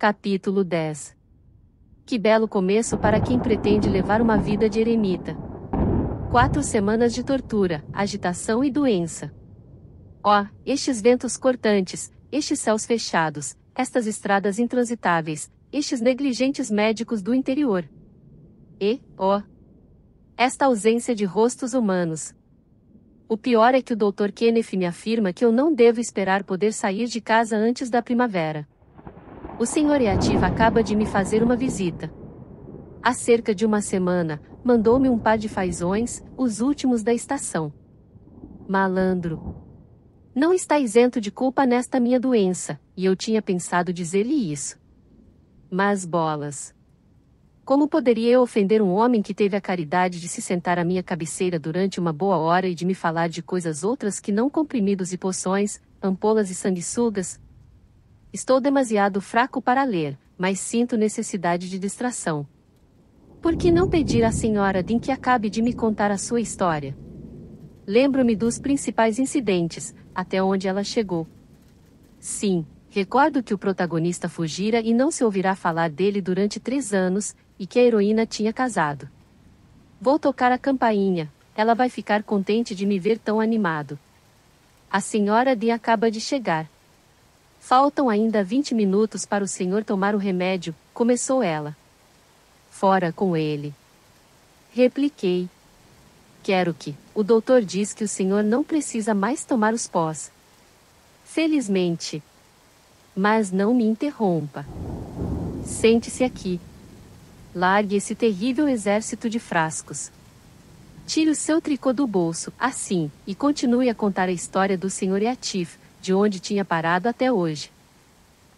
Capítulo 10. Que belo começo para quem pretende levar uma vida de eremita. 4 semanas de tortura, agitação e doença. Oh, estes ventos cortantes, estes céus fechados, estas estradas intransitáveis, estes negligentes médicos do interior. E, oh, esta ausência de rostos humanos. O pior é que o Dr. Kenneth me afirma que eu não devo esperar poder sair de casa antes da primavera. O Sr. Eative acaba de me fazer uma visita. Há cerca de uma semana, mandou-me um par de fazões, os últimos da estação. Malandro. Não está isento de culpa nesta minha doença, e eu tinha pensado dizer-lhe isso. Mas bolas. Como poderia eu ofender um homem que teve a caridade de se sentar à minha cabeceira durante uma boa hora e de me falar de coisas outras que não comprimidos e poções, ampolas e sanguessugas? Estou demasiado fraco para ler, mas sinto necessidade de distração. Por que não pedir à senhora Dean que acabe de me contar a sua história? Lembro-me dos principais incidentes, até onde ela chegou. Sim, recordo que o protagonista fugira e não se ouvirá falar dele durante 3 anos, e que a heroína tinha casado. Vou tocar a campainha, ela vai ficar contente de me ver tão animado. A senhora Dean acaba de chegar. Faltam ainda 20 minutos para o senhor tomar o remédio, começou ela. Fora com ele. Repliquei. Quero que, o doutor diz que o senhor não precisa mais tomar os pós. Felizmente. Mas não me interrompa. Sente-se aqui. Largue esse terrível exército de frascos. Tire o seu tricô do bolso, assim, e continue a contar a história do Sr. Eative, de onde tinha parado até hoje.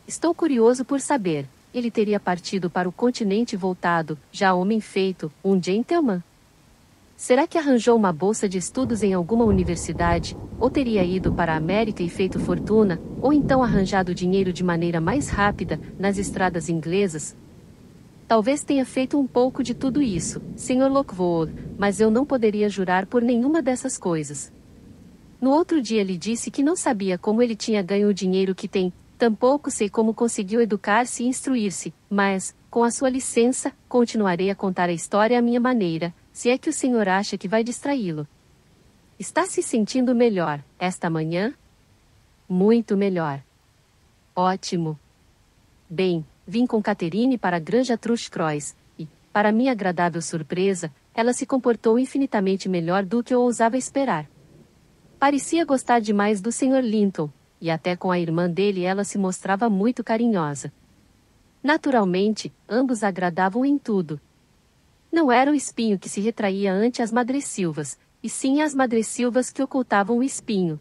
Estou curioso por saber, ele teria partido para o continente voltado, já homem feito, um gentleman? Será que arranjou uma bolsa de estudos em alguma universidade, ou teria ido para a América e feito fortuna, ou então arranjado dinheiro de maneira mais rápida, nas estradas inglesas? Talvez tenha feito um pouco de tudo isso, Sr. Lockwood, mas eu não poderia jurar por nenhuma dessas coisas. No outro dia lhe disse que não sabia como ele tinha ganho o dinheiro que tem, tampouco sei como conseguiu educar-se e instruir-se, mas, com a sua licença, continuarei a contar a história à minha maneira, se é que o senhor acha que vai distraí-lo. Está se sentindo melhor, esta manhã? Muito melhor. Ótimo. Bem, vim com Catherine para a Granja Truchcroix, e, para minha agradável surpresa, ela se comportou infinitamente melhor do que eu ousava esperar. Parecia gostar demais do Sr. Linton, e até com a irmã dele ela se mostrava muito carinhosa. Naturalmente, ambos agradavam em tudo. Não era o espinho que se retraía ante as madressilvas, e sim as madressilvas que ocultavam o espinho.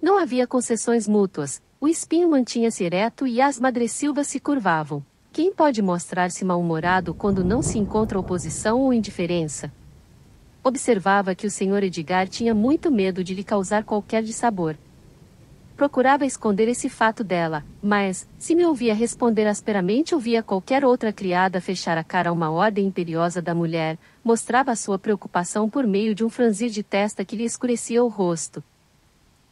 Não havia concessões mútuas, o espinho mantinha-se ereto e as madressilvas se curvavam. Quem pode mostrar-se mal-humorado quando não se encontra oposição ou indiferença? Observava que o Sr. Edgar tinha muito medo de lhe causar qualquer dissabor. Procurava esconder esse fato dela, mas, se me ouvia responder asperamente ou via qualquer outra criada fechar a cara a uma ordem imperiosa da mulher, mostrava a sua preocupação por meio de um franzir de testa que lhe escurecia o rosto.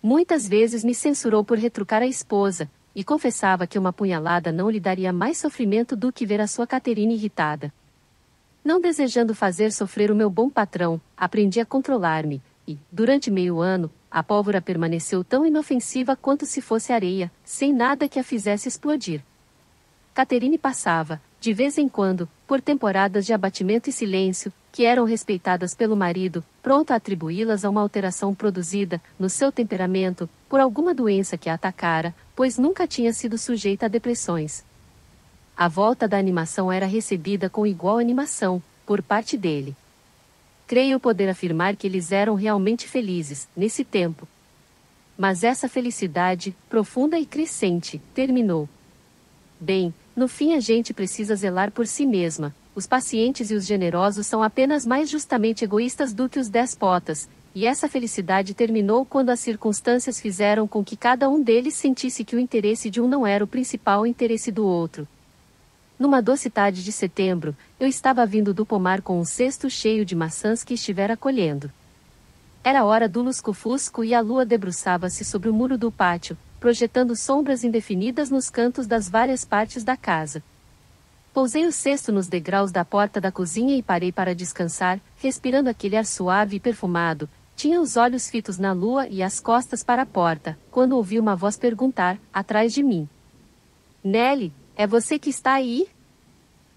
Muitas vezes me censurou por retrucar a esposa, e confessava que uma punhalada não lhe daria mais sofrimento do que ver a sua Catherine irritada. Não desejando fazer sofrer o meu bom patrão, aprendi a controlar-me, e, durante meio ano, a pólvora permaneceu tão inofensiva quanto se fosse areia, sem nada que a fizesse explodir. Catherine passava, de vez em quando, por temporadas de abatimento e silêncio, que eram respeitadas pelo marido, pronto a atribuí-las a uma alteração produzida, no seu temperamento, por alguma doença que a atacara, pois nunca tinha sido sujeita a depressões. A volta da animação era recebida com igual animação, por parte dele. Creio poder afirmar que eles eram realmente felizes, nesse tempo. Mas essa felicidade, profunda e crescente, terminou. Bem, no fim a gente precisa zelar por si mesma, os pacientes e os generosos são apenas mais justamente egoístas do que os despotas, e essa felicidade terminou quando as circunstâncias fizeram com que cada um deles sentisse que o interesse de um não era o principal interesse do outro. Numa doce tarde de setembro, eu estava vindo do pomar com um cesto cheio de maçãs que estivera colhendo. Era hora do lusco-fusco e a lua debruçava-se sobre o muro do pátio, projetando sombras indefinidas nos cantos das várias partes da casa. Pousei o cesto nos degraus da porta da cozinha e parei para descansar, respirando aquele ar suave e perfumado. Tinha os olhos fitos na lua e as costas para a porta, quando ouvi uma voz perguntar, atrás de mim: Nelly, é você que está aí?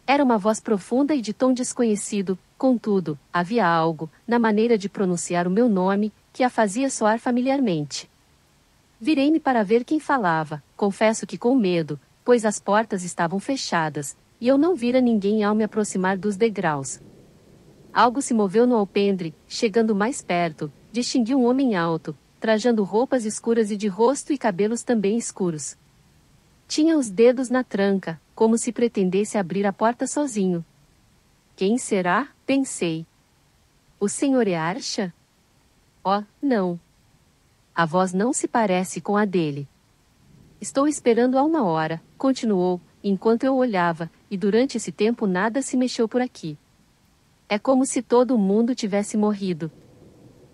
Era uma voz profunda e de tom desconhecido, contudo, havia algo, na maneira de pronunciar o meu nome, que a fazia soar familiarmente. Virei-me para ver quem falava, confesso que com medo, pois as portas estavam fechadas, e eu não vira ninguém ao me aproximar dos degraus. Algo se moveu no alpendre, chegando mais perto, distingui um homem alto, trajando roupas escuras e de rosto e cabelos também escuros. Tinha os dedos na tranca, como se pretendesse abrir a porta sozinho. Quem será? Pensei. O Sr. Earnshaw? Oh, não. A voz não se parece com a dele. Estou esperando há 1 hora, continuou, enquanto eu olhava, e durante esse tempo nada se mexeu por aqui. É como se todo mundo tivesse morrido.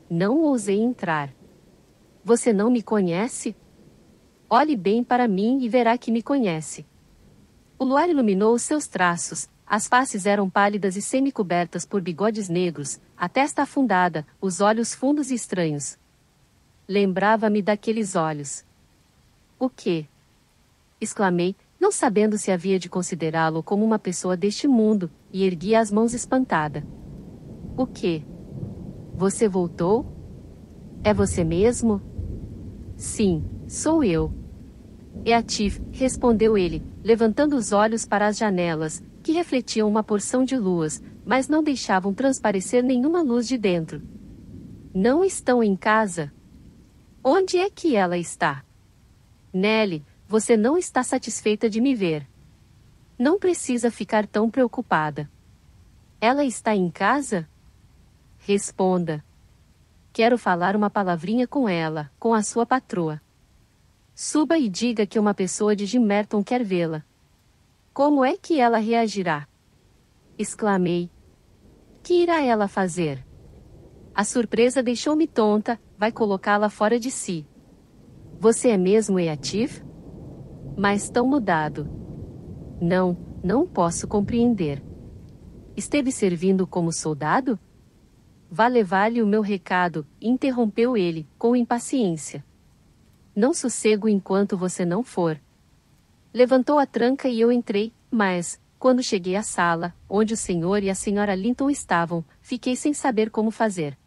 Não ousei entrar. Você não me conhece? Olhe bem para mim e verá que me conhece. O luar iluminou os seus traços, as faces eram pálidas e semi-cobertas por bigodes negros, a testa afundada, os olhos fundos e estranhos. Lembrava-me daqueles olhos. O quê? Exclamei, não sabendo se havia de considerá-lo como uma pessoa deste mundo, e ergui as mãos espantada. O quê? Você voltou? É você mesmo? Sim, sou eu. Eatif, respondeu ele, levantando os olhos para as janelas, que refletiam uma porção de luas, mas não deixavam transparecer nenhuma luz de dentro. Não estão em casa? Onde é que ela está? Nelly, você não está satisfeita de me ver. Não precisa ficar tão preocupada. Ela está em casa? Responda. Quero falar uma palavrinha com ela, com a sua patroa. Suba e diga que uma pessoa de Jim Merton quer vê-la. Como é que ela reagirá? Exclamei. Que irá ela fazer? A surpresa deixou-me tonta, vai colocá-la fora de si. Você é mesmo Eatif? Mas tão mudado. Não, não posso compreender. Esteve servindo como soldado? Vá levar-lhe o meu recado, interrompeu ele, com impaciência. Não sossego enquanto você não for. Levantou a tranca e eu entrei, mas, quando cheguei à sala, onde o senhor e a senhora Linton estavam, fiquei sem saber como fazer.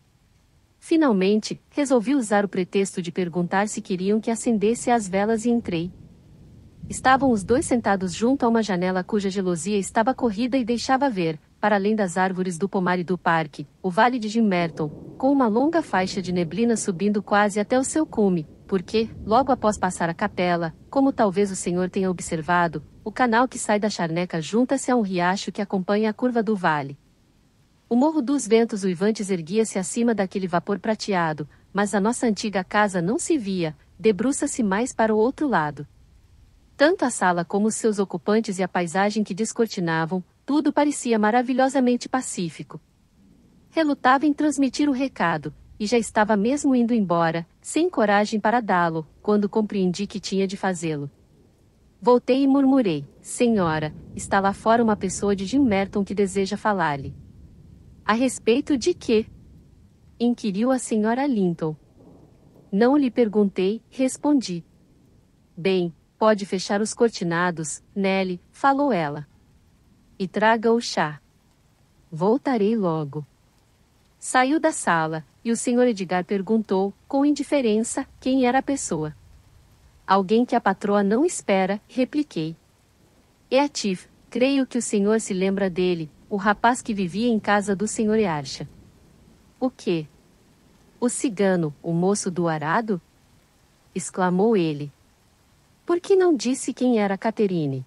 Finalmente, resolvi usar o pretexto de perguntar se queriam que acendesse as velas e entrei. Estavam os dois sentados junto a uma janela cuja gelosia estava corrida e deixava ver, para além das árvores do pomar e do parque, o vale de Jim Merton, com uma longa faixa de neblina subindo quase até o seu cume, porque, logo após passar a capela, como talvez o senhor tenha observado, o canal que sai da charneca junta-se a um riacho que acompanha a curva do vale. O morro dos ventos uivantes erguia-se acima daquele vapor prateado, mas a nossa antiga casa não se via, debruça-se mais para o outro lado. Tanto a sala como os seus ocupantes e a paisagem que descortinavam, tudo parecia maravilhosamente pacífico. Relutava em transmitir o recado, e já estava mesmo indo embora, sem coragem para dá-lo, quando compreendi que tinha de fazê-lo. Voltei e murmurei: Senhora, está lá fora uma pessoa de Jim Merton que deseja falar-lhe. A respeito de quê? Inquiriu a senhora Linton. Não lhe perguntei, respondi. Bem, pode fechar os cortinados, Nelly, falou ela. E traga o chá. Voltarei logo. Saiu da sala, e o Sr. Edgar perguntou, com indiferença, quem era a pessoa. Alguém que a patroa não espera, repliquei. Eatif, creio que o senhor se lembra dele, o rapaz que vivia em casa do Sr. Earnshaw. O quê? O cigano, o moço do arado? Exclamou ele. Por que não disse quem era Catherine?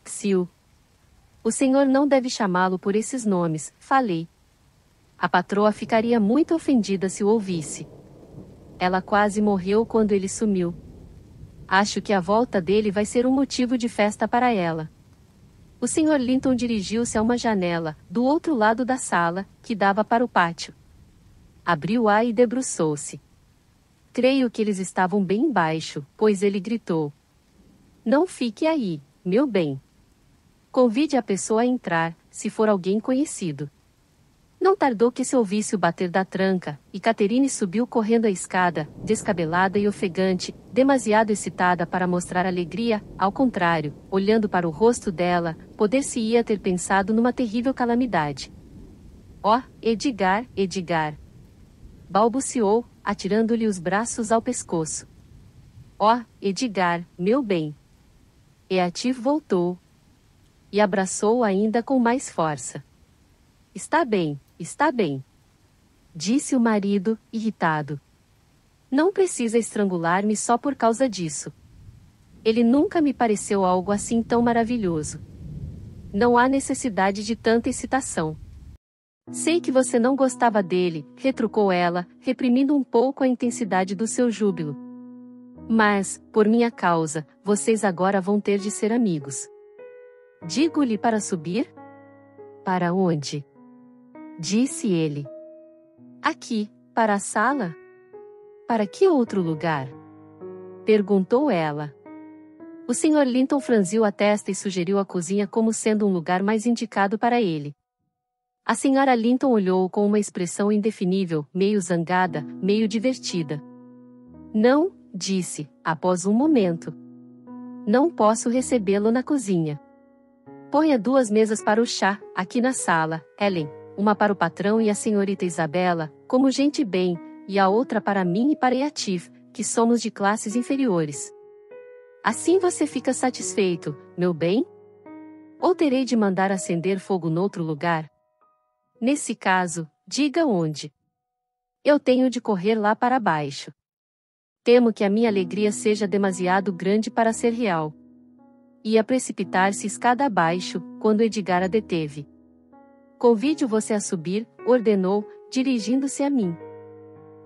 Psiu. O senhor não deve chamá-lo por esses nomes, falei. A patroa ficaria muito ofendida se o ouvisse. Ela quase morreu quando ele sumiu. Acho que a volta dele vai ser um motivo de festa para ela. O Sr. Linton dirigiu-se a uma janela, do outro lado da sala, que dava para o pátio. Abriu-a e debruçou-se. Creio que eles estavam bem embaixo, pois ele gritou: Não fique aí, meu bem. Convide a pessoa a entrar, se for alguém conhecido. Não tardou que se ouvisse o bater da tranca, e Catherine subiu correndo a escada, descabelada e ofegante, demasiado excitada para mostrar alegria, ao contrário, olhando para o rosto dela, poder-se-ia ter pensado numa terrível calamidade. Oh, Edgar, Edgar! Balbuciou, atirando-lhe os braços ao pescoço. Oh, Edgar, meu bem! Eatif voltou e abraçou-o ainda com mais força. Está bem, disse o marido, irritado. Não precisa estrangular-me só por causa disso. Ele nunca me pareceu algo assim tão maravilhoso. Não há necessidade de tanta excitação. Sei que você não gostava dele, retrucou ela, reprimindo um pouco a intensidade do seu júbilo. Mas, por minha causa, vocês agora vão ter de ser amigos. Digo-lhe para subir? Para onde? Disse ele. Aqui, para a sala? Para que outro lugar? Perguntou ela. O Sr. Linton franziu a testa e sugeriu a cozinha como sendo um lugar mais indicado para ele. A Sra. Linton olhou com uma expressão indefinível, meio zangada, meio divertida. Não, disse, após um momento. Não posso recebê-lo na cozinha. Ponha 2 mesas para o chá, aqui na sala, Ellen, uma para o patrão e a senhorita Isabela, como gente bem, e a outra para mim e para Eatif, que somos de classes inferiores. Assim você fica satisfeito, meu bem? Ou terei de mandar acender fogo noutro lugar? Nesse caso, diga onde. Eu tenho de correr lá para baixo. Temo que a minha alegria seja demasiado grande para ser real. Ia precipitar-se escada abaixo, quando Edgar a deteve. Convide-o você a subir, ordenou, dirigindo-se a mim.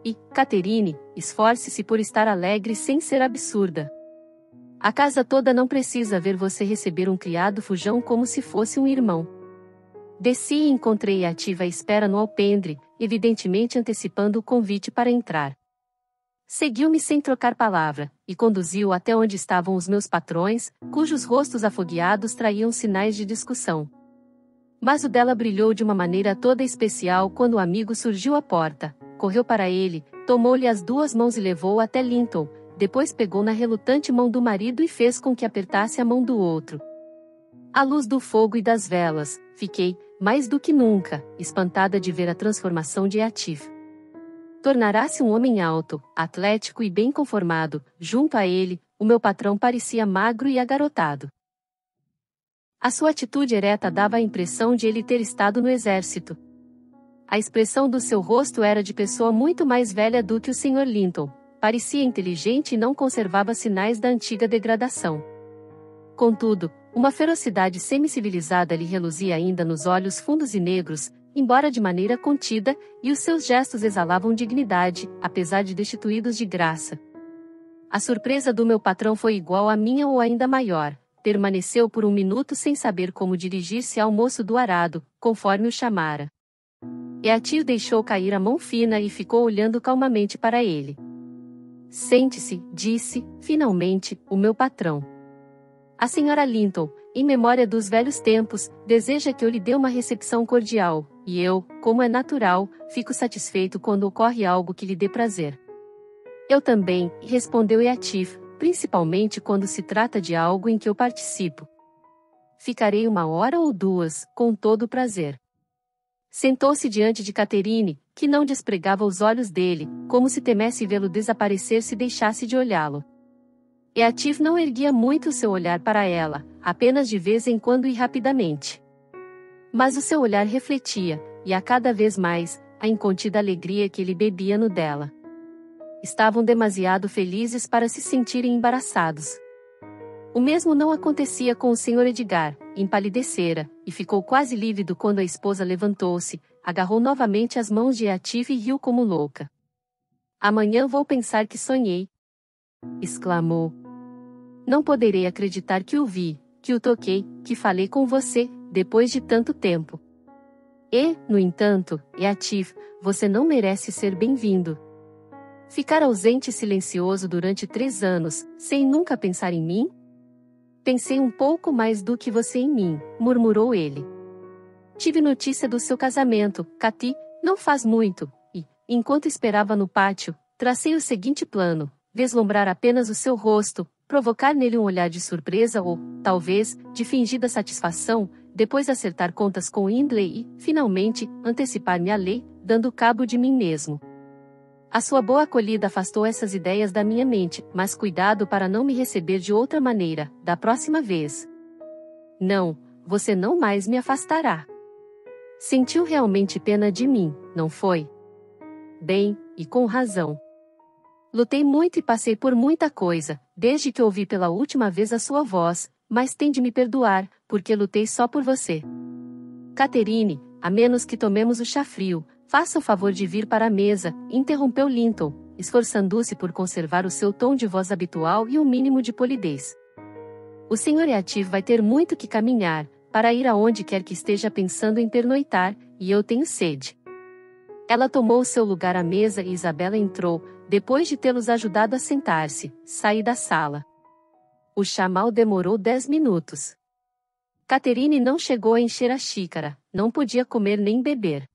E, Catherine, esforce-se por estar alegre sem ser absurda. A casa toda não precisa ver você receber um criado fujão como se fosse um irmão. Desci e encontrei a ativa à espera no alpendre, evidentemente antecipando o convite para entrar. Seguiu-me sem trocar palavra, e conduziu até onde estavam os meus patrões, cujos rostos afogueados traíam sinais de discussão. Mas o dela brilhou de uma maneira toda especial quando o amigo surgiu à porta, correu para ele, tomou-lhe as 2 mãos e levou-o até Linton, depois pegou na relutante mão do marido e fez com que apertasse a mão do outro. À luz do fogo e das velas, fiquei, mais do que nunca, espantada de ver a transformação de Eatif. Tornará-se um homem alto, atlético e bem conformado. Junto a ele, o meu patrão parecia magro e agarotado. A sua atitude ereta dava a impressão de ele ter estado no exército. A expressão do seu rosto era de pessoa muito mais velha do que o Sr. Linton. Parecia inteligente e não conservava sinais da antiga degradação. Contudo, uma ferocidade semi-civilizada lhe reluzia ainda nos olhos fundos e negros, embora de maneira contida, e os seus gestos exalavam dignidade, apesar de destituídos de graça. A surpresa do meu patrão foi igual à minha ou ainda maior. Permaneceu por um minuto sem saber como dirigir-se ao moço do arado, conforme o chamara. Eatif deixou cair a mão fina e ficou olhando calmamente para ele. Sente-se, disse, finalmente, o meu patrão. A Sra. Linton, em memória dos velhos tempos, deseja que eu lhe dê uma recepção cordial, e eu, como é natural, fico satisfeito quando ocorre algo que lhe dê prazer. Eu também, respondeu Eatif, principalmente quando se trata de algo em que eu participo. Ficarei 1 hora ou 2, com todo o prazer. Sentou-se diante de Catherine, que não despregava os olhos dele, como se temesse vê-lo desaparecer se deixasse de olhá-lo. Eatif não erguia muito seu olhar para ela, apenas de vez em quando e rapidamente. Mas o seu olhar refletia, e a cada vez mais, a incontida alegria que ele bebia no dela. Estavam demasiado felizes para se sentirem embaraçados. O mesmo não acontecia com o Sr. Edgar, empalidecera, e ficou quase lívido quando a esposa levantou-se, agarrou novamente as mãos de Eatif e riu como louca. Amanhã vou pensar que sonhei, exclamou. Não poderei acreditar que o vi, que o toquei, que falei com você, depois de tanto tempo. E, no entanto, Eatif, você não merece ser bem-vindo. Ficar ausente e silencioso durante 3 anos, sem nunca pensar em mim? Pensei um pouco mais do que você em mim, murmurou ele. Tive notícia do seu casamento, Cathy, não faz muito, e, enquanto esperava no pátio, tracei o seguinte plano: vislumbrar apenas o seu rosto, provocar nele um olhar de surpresa ou, talvez, de fingida satisfação, depois acertar contas com Hindley e, finalmente, antecipar-me à lei, dando cabo de mim mesmo. A sua boa acolhida afastou essas ideias da minha mente, mas cuidado para não me receber de outra maneira, da próxima vez. Não, você não mais me afastará. Sentiu realmente pena de mim, não foi? Bem, e com razão. Lutei muito e passei por muita coisa, desde que ouvi pela última vez a sua voz, mas tem de me perdoar, porque lutei só por você. Catherine, a menos que tomemos o chá frio, faça o favor de vir para a mesa, interrompeu Linton, esforçando-se por conservar o seu tom de voz habitual e um mínimo de polidez. O Sr. Eative vai ter muito que caminhar, para ir aonde quer que esteja pensando em pernoitar, e eu tenho sede. Ela tomou seu lugar à mesa e Isabela entrou, depois de tê-los ajudado a sentar-se, saí da sala. O chá mal demorou 10 minutos. Catherine não chegou a encher a xícara, não podia comer nem beber.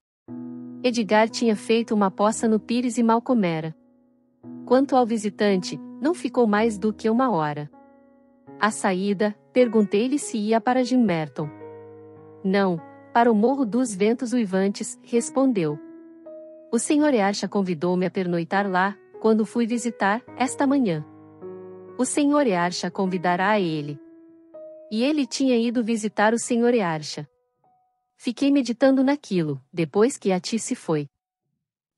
Edgar tinha feito uma poça no pires e mal comera. Quanto ao visitante, não ficou mais do que 1 hora. À saída, perguntei-lhe se ia para Gimmerton. Não, para o Morro dos Ventos Uivantes, respondeu. O Sr. Earnshaw convidou-me a pernoitar lá, quando fui visitar, esta manhã. O Sr. Earnshaw convidará a ele. E ele tinha ido visitar o Sr. Earnshaw. Fiquei meditando naquilo, depois que Ati se foi.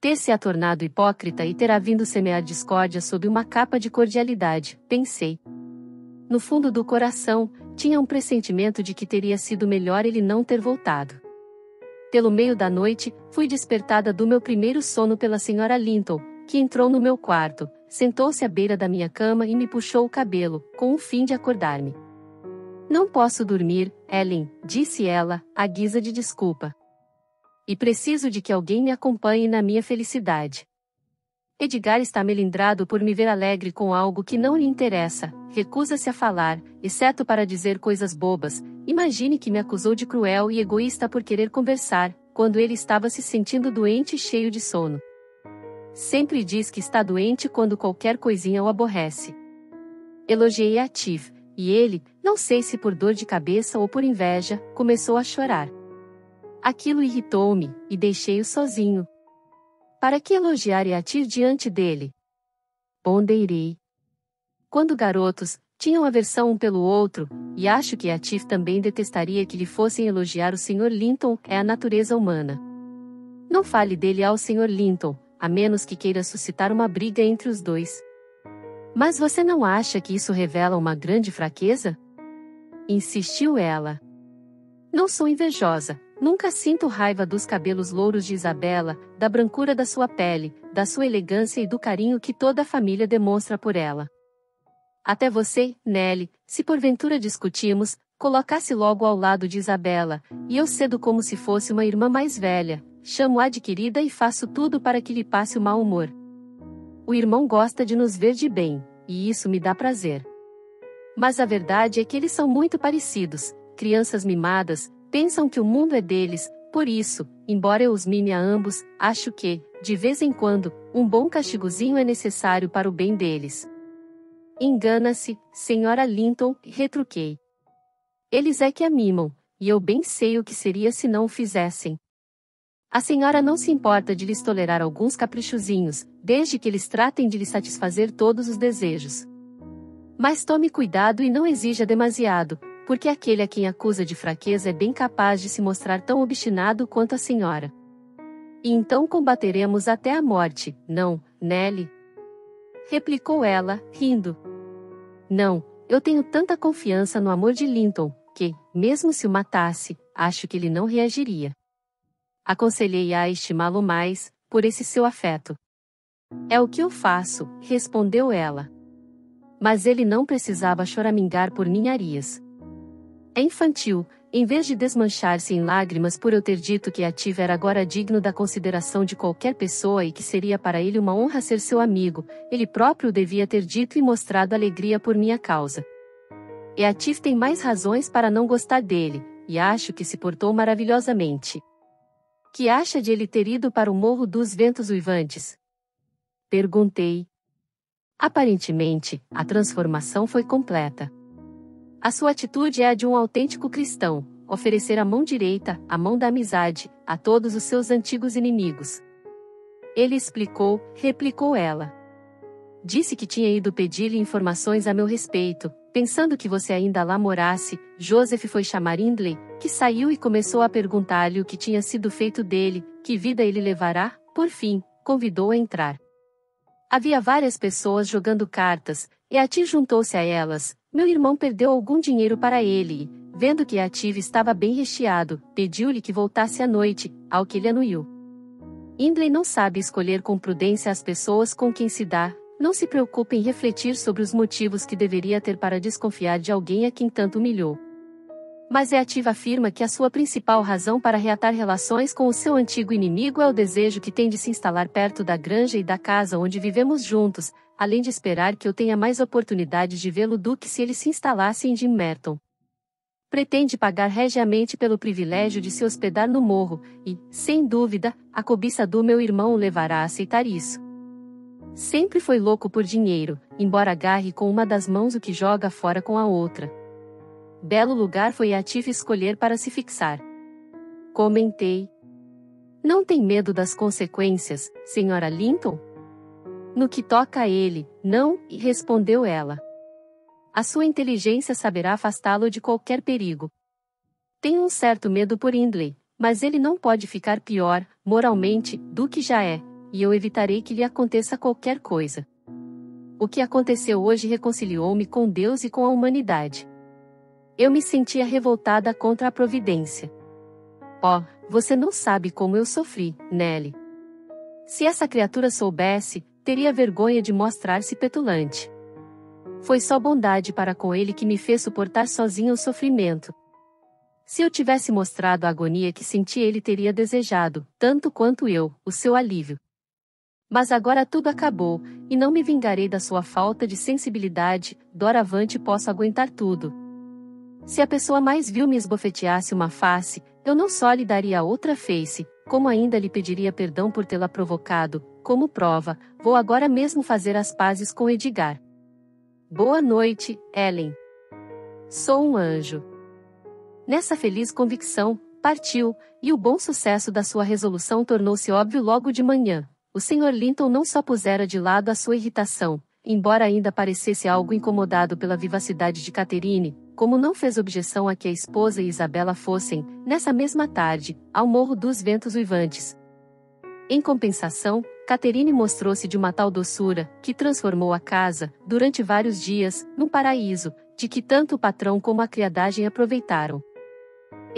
Ter-se-á tornado hipócrita e terá vindo semear discórdia sob uma capa de cordialidade, pensei. No fundo do coração, tinha um pressentimento de que teria sido melhor ele não ter voltado. Pelo meio da noite, fui despertada do meu primeiro sono pela Sra. Linton, que entrou no meu quarto, sentou-se à beira da minha cama e me puxou o cabelo, com o fim de acordar-me. Não posso dormir, Ellen, disse ela, à guisa de desculpa. E preciso de que alguém me acompanhe na minha felicidade. Edgar está melindrado por me ver alegre com algo que não lhe interessa, recusa-se a falar, exceto para dizer coisas bobas. Imagine que me acusou de cruel e egoísta por querer conversar, quando ele estava se sentindo doente e cheio de sono. Sempre diz que está doente quando qualquer coisinha o aborrece. Elogiei a Tiff, e ele, não sei se por dor de cabeça ou por inveja, começou a chorar. Aquilo irritou-me, e deixei-o sozinho. Para que elogiar e atir diante dele? Ponderei. Quando garotos, tinham aversão um pelo outro, e acho que Atif também detestaria que lhe fossem elogiar o Sr. Linton, é a natureza humana. Não fale dele ao Sr. Linton, a menos que queira suscitar uma briga entre os dois. Mas você não acha que isso revela uma grande fraqueza? Insistiu ela. Não sou invejosa, nunca sinto raiva dos cabelos louros de Isabela, da brancura da sua pele, da sua elegância e do carinho que toda a família demonstra por ela. Até você, Nelly, se porventura discutimos, colocasse logo ao lado de Isabela, e eu cedo como se fosse uma irmã mais velha, chamo-a de querida e faço tudo para que lhe passe o mau humor. O irmão gosta de nos ver de bem, e isso me dá prazer. Mas a verdade é que eles são muito parecidos, crianças mimadas, pensam que o mundo é deles, por isso, embora eu os mime a ambos, acho que, de vez em quando, um bom castigozinho é necessário para o bem deles. Engana-se, Sra. Linton, retruquei. Eles é que a mimam, e eu bem sei o que seria se não o fizessem. A senhora não se importa de lhes tolerar alguns caprichozinhos, desde que eles tratem de lhe satisfazer todos os desejos. Mas tome cuidado e não exija demasiado, porque aquele a quem acusa de fraqueza é bem capaz de se mostrar tão obstinado quanto a senhora. E então combateremos até a morte, não, Nelly? Replicou ela, rindo. Não, eu tenho tanta confiança no amor de Linton, que, mesmo se o matasse, acho que ele não reagiria. Aconselhei-a a estimá-lo mais, por esse seu afeto. É o que eu faço, respondeu ela. Mas ele não precisava choramingar por ninharias. É infantil, em vez de desmanchar-se em lágrimas por eu ter dito que Atif era agora digno da consideração de qualquer pessoa e que seria para ele uma honra ser seu amigo, ele próprio devia ter dito e mostrado alegria por minha causa. E Atif tem mais razões para não gostar dele, e acho que se portou maravilhosamente. Que acha de ele ter ido para o Morro dos Ventos Uivantes? Perguntei. Aparentemente, a transformação foi completa. A sua atitude é a de um autêntico cristão, oferecer a mão direita, a mão da amizade, a todos os seus antigos inimigos. Ele explicou, replicou ela. Disse que tinha ido pedir-lhe informações a meu respeito, pensando que você ainda lá morasse. Joseph foi chamar Hindley, que saiu e começou a perguntar-lhe o que tinha sido feito dele, que vida ele levará, por fim, convidou a entrar. Havia várias pessoas jogando cartas, e Atif juntou-se a elas. Meu irmão perdeu algum dinheiro para ele e, vendo que Atif estava bem recheado, pediu-lhe que voltasse à noite, ao que ele anuiu. Hindley não sabe escolher com prudência as pessoas com quem se dá, não se preocupe em refletir sobre os motivos que deveria ter para desconfiar de alguém a quem tanto humilhou. Mas Atif afirma que a sua principal razão para reatar relações com o seu antigo inimigo é o desejo que tem de se instalar perto da granja e da casa onde vivemos juntos, além de esperar que eu tenha mais oportunidades de vê-lo do que se ele se instalasse em Jim Merton. Pretende pagar regiamente pelo privilégio de se hospedar no morro, e, sem dúvida, a cobiça do meu irmão o levará a aceitar isso. Sempre foi louco por dinheiro, embora agarre com uma das mãos o que joga fora com a outra. Belo lugar foi Atif escolher para se fixar. Comentei. Não tem medo das consequências, Sra. Linton? No que toca a ele, não, respondeu ela. A sua inteligência saberá afastá-lo de qualquer perigo. Tenho um certo medo por Hindley, mas ele não pode ficar pior, moralmente, do que já é, e eu evitarei que lhe aconteça qualquer coisa. O que aconteceu hoje reconciliou-me com Deus e com a humanidade. Eu me sentia revoltada contra a providência. Oh, você não sabe como eu sofri, Nelly. Se essa criatura soubesse, teria vergonha de mostrar-se petulante. Foi só bondade para com ele que me fez suportar sozinha o sofrimento. Se eu tivesse mostrado a agonia que senti, ele teria desejado, tanto quanto eu, o seu alívio. Mas agora tudo acabou, e não me vingarei da sua falta de sensibilidade, doravante posso aguentar tudo. Se a pessoa mais vil me esbofeteasse uma face, eu não só lhe daria outra face, como ainda lhe pediria perdão por tê-la provocado. Como prova, vou agora mesmo fazer as pazes com Edgar. Boa noite, Ellen. Sou um anjo. Nessa feliz convicção, partiu, e o bom sucesso da sua resolução tornou-se óbvio logo de manhã. O Sr. Linton não só pusera de lado a sua irritação, embora ainda parecesse algo incomodado pela vivacidade de Catherine, como não fez objeção a que a esposa e Isabela fossem, nessa mesma tarde, ao Morro dos Ventos Uivantes. Em compensação, Catherine mostrou-se de uma tal doçura, que transformou a casa, durante vários dias, num paraíso, de que tanto o patrão como a criadagem aproveitaram.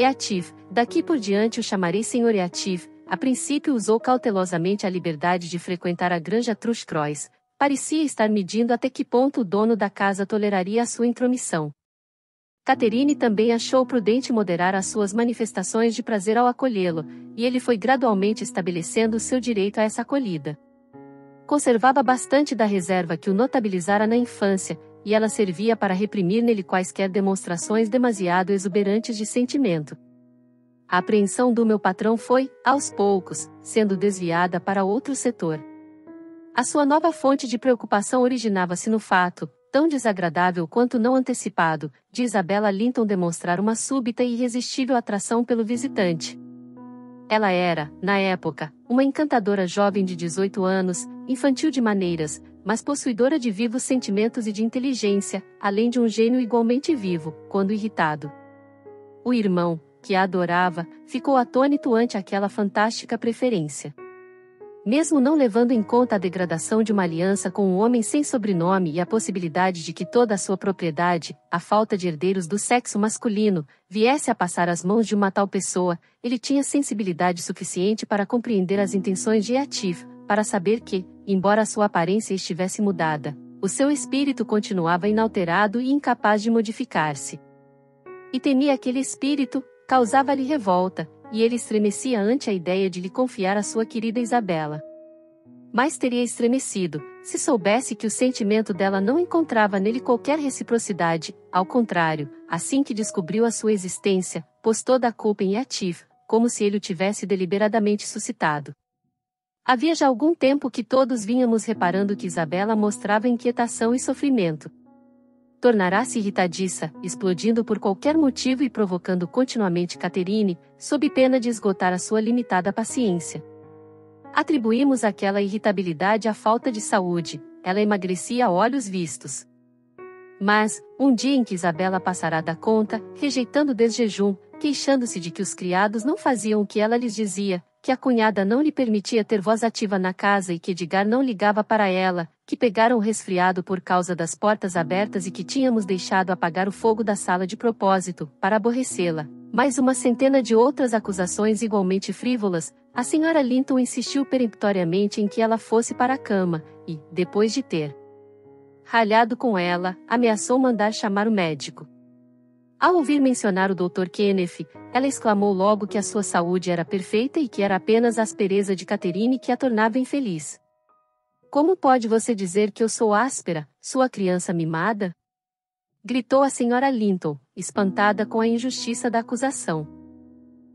Atif, daqui por diante o chamarei Sr. Atif, a princípio usou cautelosamente a liberdade de frequentar a granja Trushcross, parecia estar medindo até que ponto o dono da casa toleraria a sua intromissão. Catherine também achou prudente moderar as suas manifestações de prazer ao acolhê-lo, e ele foi gradualmente estabelecendo seu direito a essa acolhida. Conservava bastante da reserva que o notabilizara na infância, e ela servia para reprimir nele quaisquer demonstrações demasiado exuberantes de sentimento. A apreensão do meu patrão foi, aos poucos, sendo desviada para outro setor. A sua nova fonte de preocupação originava-se no fato, tão desagradável quanto não antecipado, de Isabella Linton demonstrar uma súbita e irresistível atração pelo visitante. Ela era, na época, uma encantadora jovem de 18 anos, infantil de maneiras, mas possuidora de vivos sentimentos e de inteligência, além de um gênio igualmente vivo, quando irritado. O irmão, que a adorava, ficou atônito ante aquela fantástica preferência. Mesmo não levando em conta a degradação de uma aliança com um homem sem sobrenome e a possibilidade de que toda a sua propriedade, a falta de herdeiros do sexo masculino, viesse a passar às mãos de uma tal pessoa, ele tinha sensibilidade suficiente para compreender as intenções de Atif, para saber que, embora a sua aparência estivesse mudada, o seu espírito continuava inalterado e incapaz de modificar-se. E temia aquele espírito, causava-lhe revolta, e ele estremecia ante a ideia de lhe confiar a sua querida Isabela. Mas teria estremecido, se soubesse que o sentimento dela não encontrava nele qualquer reciprocidade, ao contrário, assim que descobriu a sua existência, pôs toda a culpa em Eatif, como se ele o tivesse deliberadamente suscitado. Havia já algum tempo que todos vínhamos reparando que Isabela mostrava inquietação e sofrimento. Tornará-se irritadiça, explodindo por qualquer motivo e provocando continuamente Catherine, sob pena de esgotar a sua limitada paciência. Atribuímos aquela irritabilidade à falta de saúde, ela emagrecia a olhos vistos. Mas, um dia em que Isabela passará da conta, rejeitando o desjejum, queixando-se de que os criados não faziam o que ela lhes dizia, que a cunhada não lhe permitia ter voz ativa na casa e que Edgar não ligava para ela, que pegaram resfriado por causa das portas abertas e que tínhamos deixado apagar o fogo da sala de propósito, para aborrecê-la. Mais uma centena de outras acusações igualmente frívolas, a senhora Linton insistiu peremptoriamente em que ela fosse para a cama, e, depois de ter ralhado com ela, ameaçou mandar chamar o médico. Ao ouvir mencionar o Dr. Kenneth, ela exclamou logo que a sua saúde era perfeita e que era apenas a aspereza de Catherine que a tornava infeliz. Como pode você dizer que eu sou áspera, sua criança mimada? Gritou a senhora Linton, espantada com a injustiça da acusação.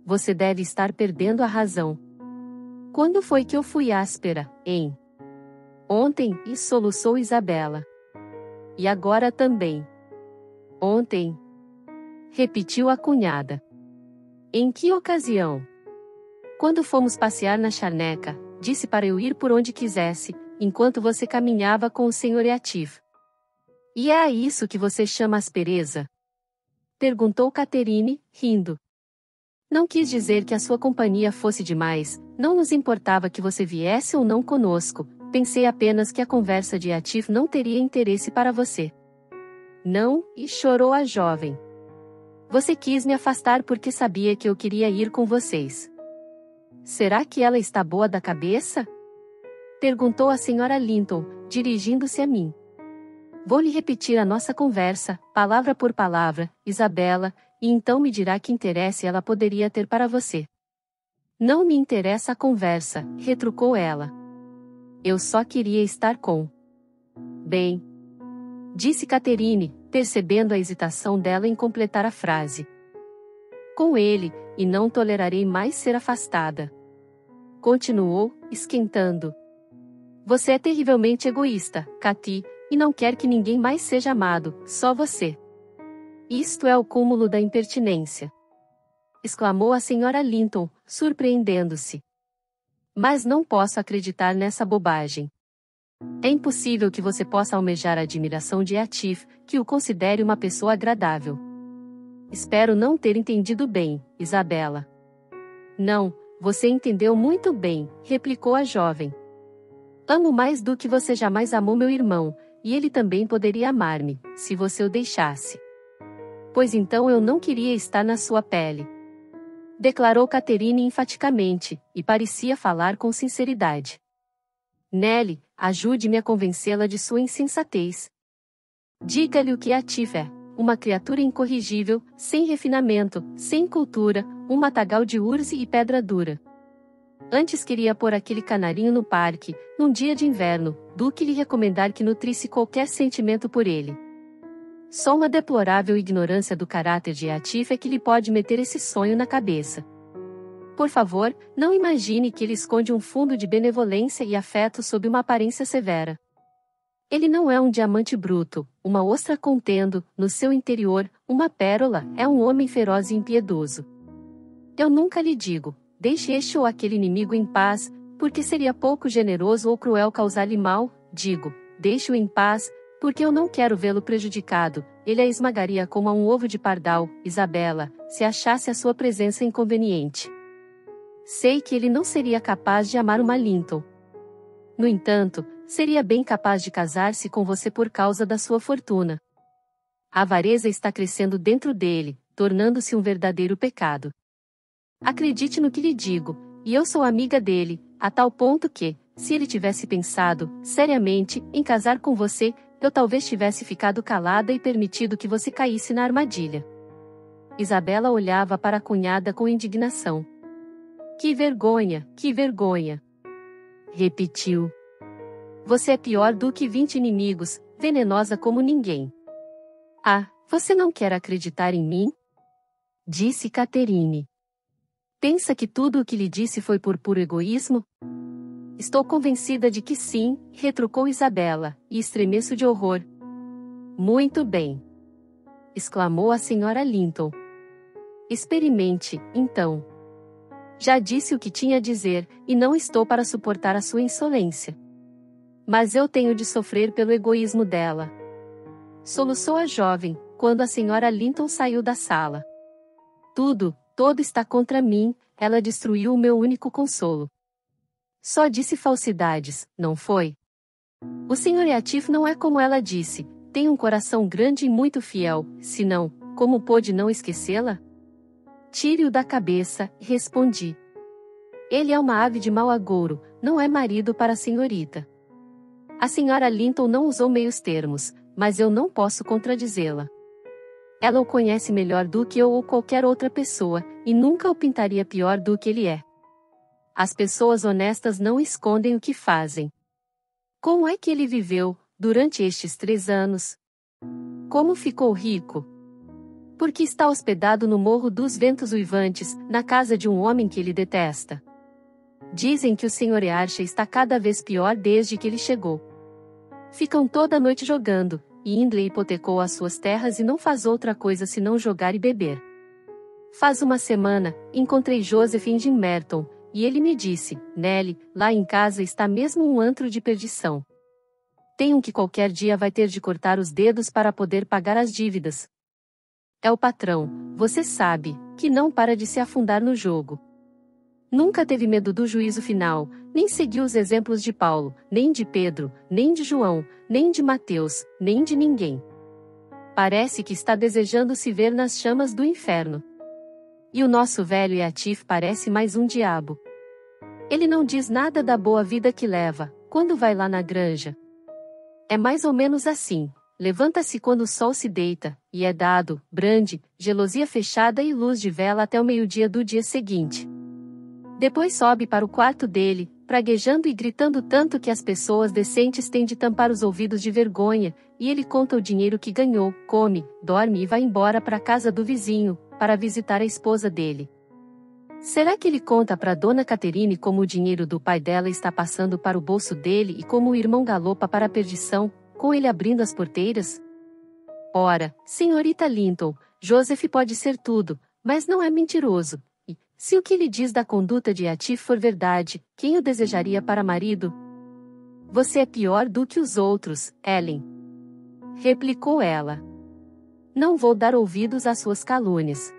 Você deve estar perdendo a razão. Quando foi que eu fui áspera, hein? Ontem, e soluçou Isabela. E agora também. Ontem. Repetiu a cunhada. Em que ocasião? Quando fomos passear na charneca, disse para eu ir por onde quisesse, enquanto você caminhava com o Sr. Eatif. E é a isso que você chama aspereza? Perguntou Catherine, rindo. Não quis dizer que a sua companhia fosse demais, não nos importava que você viesse ou não conosco, pensei apenas que a conversa de Eatif não teria interesse para você. Não, e chorou a jovem. Você quis me afastar porque sabia que eu queria ir com vocês. Será que ela está boa da cabeça? Perguntou a senhora Linton, dirigindo-se a mim. Vou lhe repetir a nossa conversa, palavra por palavra, Isabela, e então me dirá que interesse ela poderia ter para você. Não me interessa a conversa, retrucou ela. Eu só queria estar com. Bem, disse Catherine, percebendo a hesitação dela em completar a frase. Com ele, e não tolerarei mais ser afastada. Continuou, esquentando. Você é terrivelmente egoísta, Cathy, e não quer que ninguém mais seja amado, só você. Isto é o cúmulo da impertinência. Exclamou a senhora Linton, surpreendendo-se. Mas não posso acreditar nessa bobagem. É impossível que você possa almejar a admiração de Eatif, que o considere uma pessoa agradável. Espero não ter entendido bem, Isabela. Não, você entendeu muito bem, replicou a jovem. Amo mais do que você jamais amou meu irmão, e ele também poderia amar-me, se você o deixasse. Pois então eu não queria estar na sua pele. Declarou Catherine enfaticamente, e parecia falar com sinceridade. Nelly, ajude-me a convencê-la de sua insensatez. Diga-lhe o que Eatif é, uma criatura incorrigível, sem refinamento, sem cultura, um matagal de urze e pedra dura. Antes queria pôr aquele canarinho no parque, num dia de inverno, do que lhe recomendar que nutrisse qualquer sentimento por ele. Só uma deplorável ignorância do caráter de Eatif é que lhe pode meter esse sonho na cabeça. Por favor, não imagine que ele esconde um fundo de benevolência e afeto sob uma aparência severa. Ele não é um diamante bruto, uma ostra contendo, no seu interior, uma pérola, é um homem feroz e impiedoso. Eu nunca lhe digo, deixe este ou aquele inimigo em paz, porque seria pouco generoso ou cruel causar-lhe mal, digo, deixe-o em paz, porque eu não quero vê-lo prejudicado, ele a esmagaria como a um ovo de pardal, Isabela, se achasse a sua presença inconveniente. Sei que ele não seria capaz de amar uma Linton. No entanto, seria bem capaz de casar-se com você por causa da sua fortuna. A avareza está crescendo dentro dele, tornando-se um verdadeiro pecado. Acredite no que lhe digo, e eu sou amiga dele, a tal ponto que, se ele tivesse pensado, seriamente, em casar com você, eu talvez tivesse ficado calada e permitido que você caísse na armadilha. Isabela olhava para a cunhada com indignação. Que vergonha, que vergonha! Repetiu. Você é pior do que 20 inimigos, venenosa como ninguém. Ah, você não quer acreditar em mim? Disse Catherine. Pensa que tudo o que lhe disse foi por puro egoísmo? Estou convencida de que sim, retrucou Isabela, e estremeço de horror. Muito bem! Exclamou a senhora Linton. Experimente, então. Já disse o que tinha a dizer, e não estou para suportar a sua insolência. Mas eu tenho de sofrer pelo egoísmo dela. Soluçou a jovem, quando a senhora Linton saiu da sala. Todo está contra mim, ela destruiu o meu único consolo. Só disse falsidades, não foi? O Sr. Yatif não é como ela disse, tem um coração grande e muito fiel, senão, como pôde não esquecê-la? Tire-o da cabeça, respondi. Ele é uma ave de mau agouro, não é marido para a senhorita. A senhora Linton não usou meios termos, mas eu não posso contradizê-la. Ela o conhece melhor do que eu ou qualquer outra pessoa, e nunca o pintaria pior do que ele é. As pessoas honestas não escondem o que fazem. Como é que ele viveu, durante estes 3 anos? Como ficou rico? Porque está hospedado no Morro dos Ventos Uivantes, na casa de um homem que ele detesta. Dizem que o Sr. Earcha está cada vez pior desde que ele chegou. Ficam toda noite jogando, e Hindley hipotecou as suas terras e não faz outra coisa senão jogar e beber. Faz uma semana, encontrei Joseph em Jim Merton, e ele me disse, Nelly, lá em casa está mesmo um antro de perdição. Tem um que qualquer dia vai ter de cortar os dedos para poder pagar as dívidas. É o patrão, você sabe, que não para de se afundar no jogo. Nunca teve medo do juízo final, nem seguiu os exemplos de Paulo, nem de Pedro, nem de João, nem de Mateus, nem de ninguém. Parece que está desejando se ver nas chamas do inferno. E o nosso velho Yatif parece mais um diabo. Ele não diz nada da boa vida que leva, quando vai lá na granja. É mais ou menos assim. Levanta-se quando o sol se deita, e é dado, brande, gelosia fechada e luz de vela até o meio-dia do dia seguinte. Depois sobe para o quarto dele, praguejando e gritando tanto que as pessoas decentes têm de tampar os ouvidos de vergonha, e ele conta o dinheiro que ganhou, come, dorme e vai embora para a casa do vizinho, para visitar a esposa dele. Será que ele conta para Dona Catherine como o dinheiro do pai dela está passando para o bolso dele e como o irmão galopa para a perdição, com ele abrindo as porteiras? Ora, senhorita Linton, Joseph pode ser tudo, mas não é mentiroso, e, se o que lhe diz da conduta de Yatif for verdade, quem o desejaria para marido? Você é pior do que os outros, Ellen. Replicou ela. Não vou dar ouvidos às suas calúnias.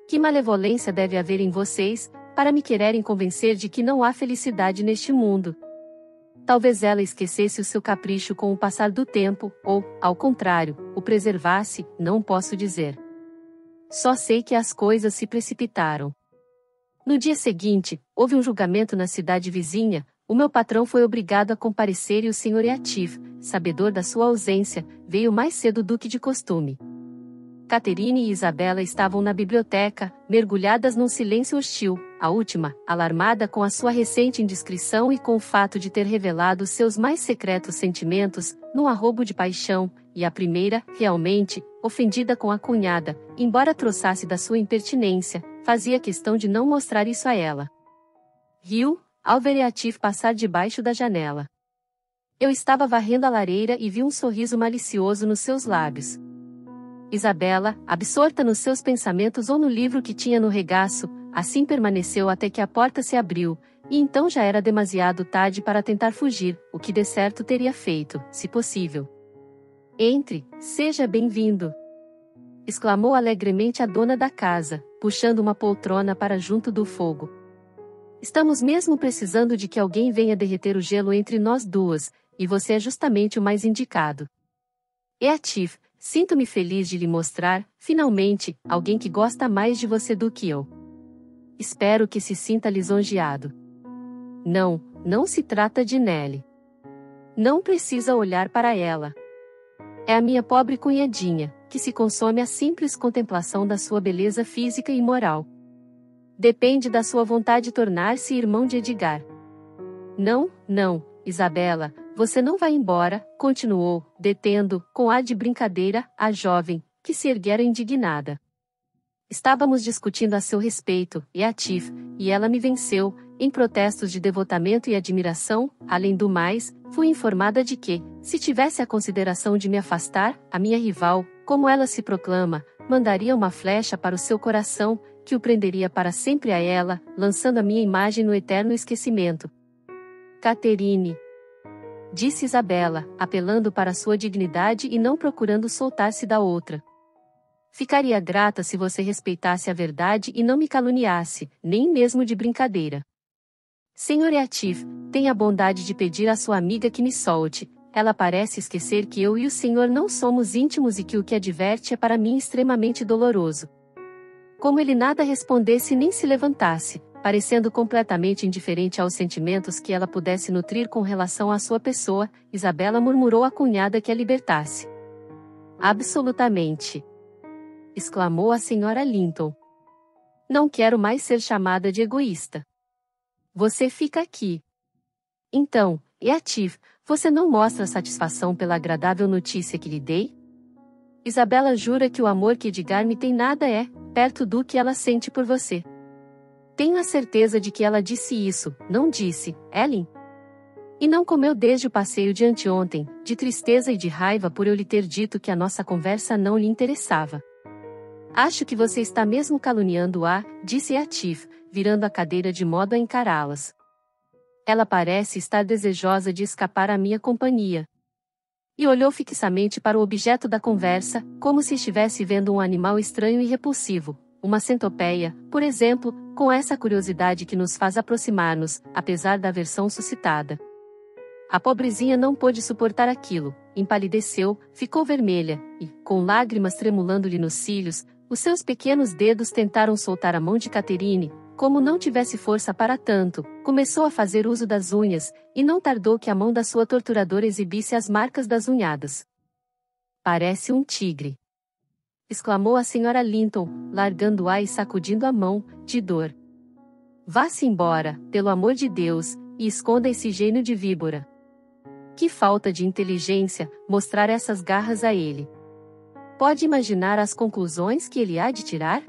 Que malevolência deve haver em vocês, para me quererem convencer de que não há felicidade neste mundo? Talvez ela esquecesse o seu capricho com o passar do tempo, ou, ao contrário, o preservasse, não posso dizer. Só sei que as coisas se precipitaram. No dia seguinte, houve um julgamento na cidade vizinha, o meu patrão foi obrigado a comparecer e o Sr. Yatif, sabedor da sua ausência, veio mais cedo do que de costume. Catherine e Isabela estavam na biblioteca, mergulhadas num silêncio hostil, a última, alarmada com a sua recente indiscrição e com o fato de ter revelado seus mais secretos sentimentos, num arrobo de paixão, e a primeira, realmente, ofendida com a cunhada, embora troçasse da sua impertinência, fazia questão de não mostrar isso a ela. Riu, ao ver Yatif passar debaixo da janela. Eu estava varrendo a lareira e vi um sorriso malicioso nos seus lábios. Isabela, absorta nos seus pensamentos ou no livro que tinha no regaço, assim permaneceu até que a porta se abriu, e então já era demasiado tarde para tentar fugir, o que de certo teria feito, se possível. Entre, seja bem-vindo! Exclamou alegremente a dona da casa, puxando uma poltrona para junto do fogo. Estamos mesmo precisando de que alguém venha derreter o gelo entre nós duas, e você é justamente o mais indicado. Yatif, sinto-me feliz de lhe mostrar, finalmente, alguém que gosta mais de você do que eu. Espero que se sinta lisonjeado. Não se trata de Nelly. Não precisa olhar para ela. É a minha pobre cunhadinha, que se consome à simples contemplação da sua beleza física e moral. Depende da sua vontade tornar-se irmão de Edgar. Não, não, Isabela, você não vai embora, continuou, detendo, com ar de brincadeira, a jovem, que se erguera indignada. Estávamos discutindo a seu respeito, Eatif, e ela me venceu, em protestos de devotamento e admiração. Além do mais, fui informada de que, se tivesse a consideração de me afastar, a minha rival, como ela se proclama, mandaria uma flecha para o seu coração, que o prenderia para sempre a ela, lançando a minha imagem no eterno esquecimento. Caterine, disse Isabela, apelando para sua dignidade e não procurando soltar-se da outra. Ficaria grata se você respeitasse a verdade e não me caluniasse, nem mesmo de brincadeira. Senhor Eatif, tenha a bondade de pedir à sua amiga que me solte. Ela parece esquecer que eu e o senhor não somos íntimos e que o que adverte é para mim extremamente doloroso. Como ele nada respondesse nem se levantasse, parecendo completamente indiferente aos sentimentos que ela pudesse nutrir com relação à sua pessoa, Isabela murmurou à cunhada que a libertasse. Absolutamente! Exclamou a senhora Linton. Não quero mais ser chamada de egoísta. Você fica aqui. Então, Eatif, você não mostra satisfação pela agradável notícia que lhe dei? Isabela jura que o amor que Edgar me tem nada é, perto do que ela sente por você. Tenho a certeza de que ela disse isso, não disse, Ellen? E não comeu desde o passeio de anteontem, de tristeza e de raiva por eu lhe ter dito que a nossa conversa não lhe interessava. Acho que você está mesmo caluniando-a, disse Eatif, virando a cadeira de modo a encará-las. Ela parece estar desejosa de escapar à minha companhia. E olhou fixamente para o objeto da conversa, como se estivesse vendo um animal estranho e repulsivo, uma centopeia, por exemplo, com essa curiosidade que nos faz aproximar-nos, apesar da aversão suscitada. A pobrezinha não pôde suportar aquilo, empalideceu, ficou vermelha, e, com lágrimas tremulando-lhe nos cílios, os seus pequenos dedos tentaram soltar a mão de Caterine. Como não tivesse força para tanto, começou a fazer uso das unhas, e não tardou que a mão da sua torturadora exibisse as marcas das unhadas. Parece um tigre! Exclamou a senhora Linton, largando-a e sacudindo a mão, de dor. Vá-se embora, pelo amor de Deus, e esconda esse gênio de víbora. Que falta de inteligência, mostrar essas garras a ele. Pode imaginar as conclusões que ele há de tirar?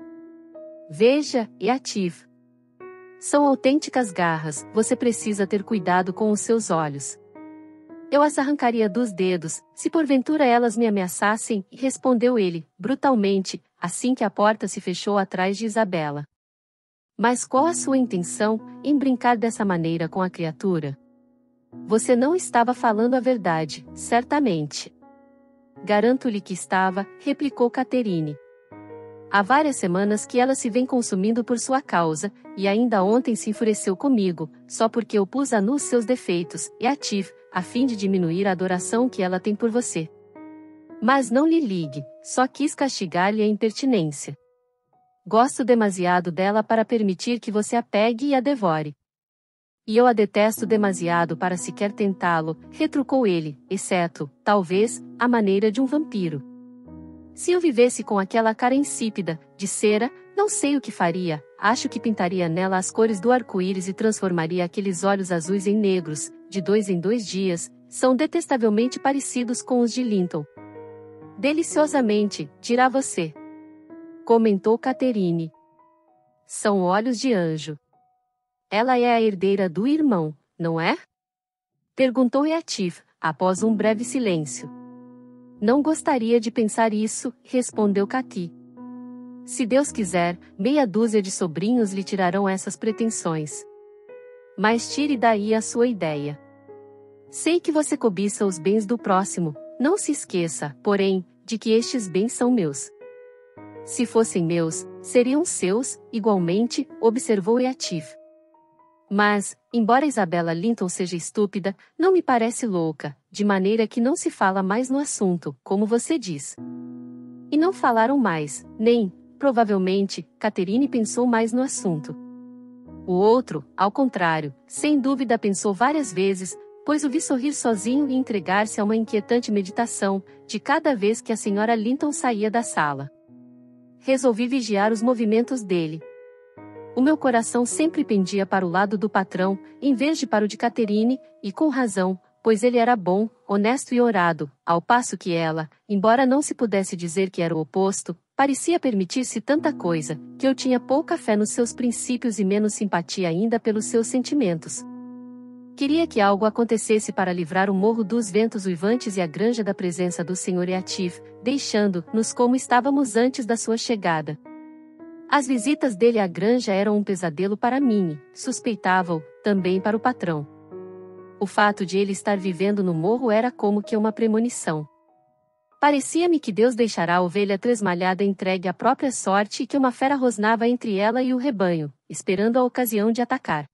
Veja, Eatif. São autênticas garras, você precisa ter cuidado com os seus olhos. Eu as arrancaria dos dedos, se porventura elas me ameaçassem, respondeu ele, brutalmente, assim que a porta se fechou atrás de Isabela. Mas qual a sua intenção, em brincar dessa maneira com a criatura? Você não estava falando a verdade, certamente. Garanto-lhe que estava, replicou Caterine. Há várias semanas que ela se vem consumindo por sua causa, e ainda ontem se enfureceu comigo, só porque eu pus a nu seus defeitos, Eatif, a fim de diminuir a adoração que ela tem por você. Mas não lhe ligue, só quis castigar-lhe a impertinência. Gosto demasiado dela para permitir que você a pegue e a devore. E eu a detesto demasiado para sequer tentá-lo, retrucou ele, exceto, talvez, à maneira de um vampiro. Se eu vivesse com aquela cara insípida, de cera, não sei o que faria, acho que pintaria nela as cores do arco-íris e transformaria aqueles olhos azuis em negros, de 2 em 2 dias, são detestavelmente parecidos com os de Linton. Deliciosamente, dirá você. Comentou Caterine. São olhos de anjo. Ela é a herdeira do irmão, não é? Perguntou Eatif, após um breve silêncio. Não gostaria de pensar isso, respondeu Cati. Se Deus quiser, meia dúzia de sobrinhos lhe tirarão essas pretensões. Mas tire daí a sua ideia. Sei que você cobiça os bens do próximo, não se esqueça, porém, de que estes bens são meus. Se fossem meus, seriam seus, igualmente, observou Eatif. Mas, embora Isabela Linton seja estúpida, não me parece louca, de maneira que não se fala mais no assunto, como você diz. E não falaram mais, nem, provavelmente, Caterine pensou mais no assunto. O outro, ao contrário, sem dúvida pensou várias vezes, pois o vi sorrir sozinho e entregar-se a uma inquietante meditação, de cada vez que a senhora Linton saía da sala. Resolvi vigiar os movimentos dele. O meu coração sempre pendia para o lado do patrão, em vez de para o de Catherine, e com razão, pois ele era bom, honesto e orado, ao passo que ela, embora não se pudesse dizer que era o oposto, parecia permitir-se tanta coisa, que eu tinha pouca fé nos seus princípios e menos simpatia ainda pelos seus sentimentos. Queria que algo acontecesse para livrar o morro dos ventos uivantes e a granja da presença do Sr. Eatif, deixando-nos como estávamos antes da sua chegada. As visitas dele à granja eram um pesadelo para mim, suspeitava-o, também para o patrão. O fato de ele estar vivendo no morro era como que uma premonição. Parecia-me que Deus deixara a ovelha tresmalhada entregue à própria sorte e que uma fera rosnava entre ela e o rebanho, esperando a ocasião de atacar.